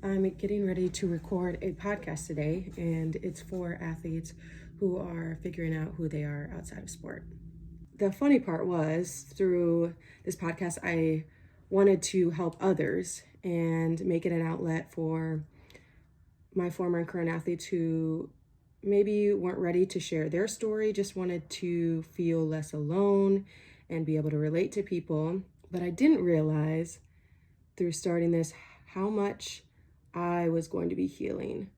I'm getting ready to record a podcast today, and it's for athletes who are figuring out who they are outside of sport. The funny part was, through this podcast, I wanted to help others and make it an outlet for my former and current athletes who maybe weren't ready to share their story, just wanted to feel less alone and be able to relate to people. But I didn't realize through starting this how much I was going to be healing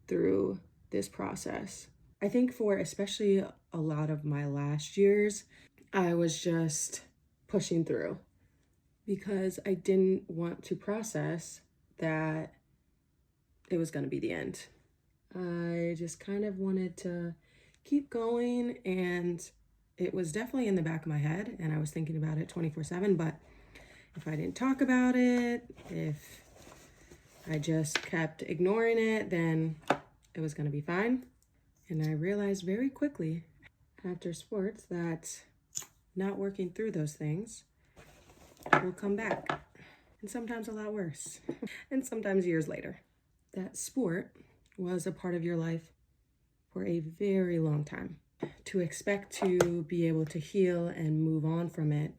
through this process. I think for especially a lot of my last years, I was just pushing through because I didn't want to process that it was going to be the end. I just kind of wanted to keep going, and it was definitely in the back of my head, and I was thinking about it 24/7, but if I didn't talk about it, if I just kept ignoring it, then it was going to be fine. And I realized very quickly after sports that not working through those things will come back, and sometimes a lot worse, and sometimes years later. That sport was a part of your life for a very long time. To expect to be able to heal and move on from it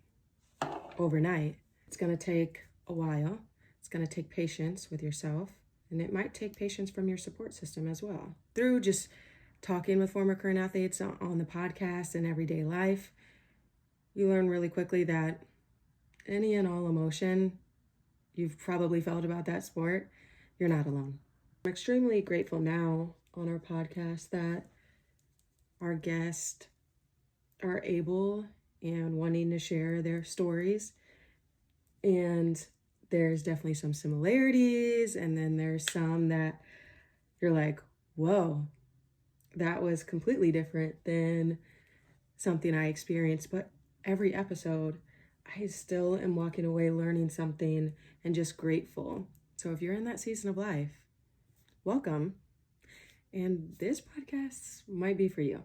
overnight, it's going to take a while. It's going to take patience with yourself, and it might take patience from your support system as well. Through just talking with former current athletes on the podcast and everyday life, you learn really quickly that any and all emotion you've probably felt about that sport, you're not alone. I'm extremely grateful now on our podcast that our guests are able and wanting to share their stories. And there's definitely some similarities, and then there's some that you're like, whoa, that was completely different than something I experienced. But every episode, I still am walking away learning something and just grateful. So if you're in that season of life, welcome. And this podcast might be for you.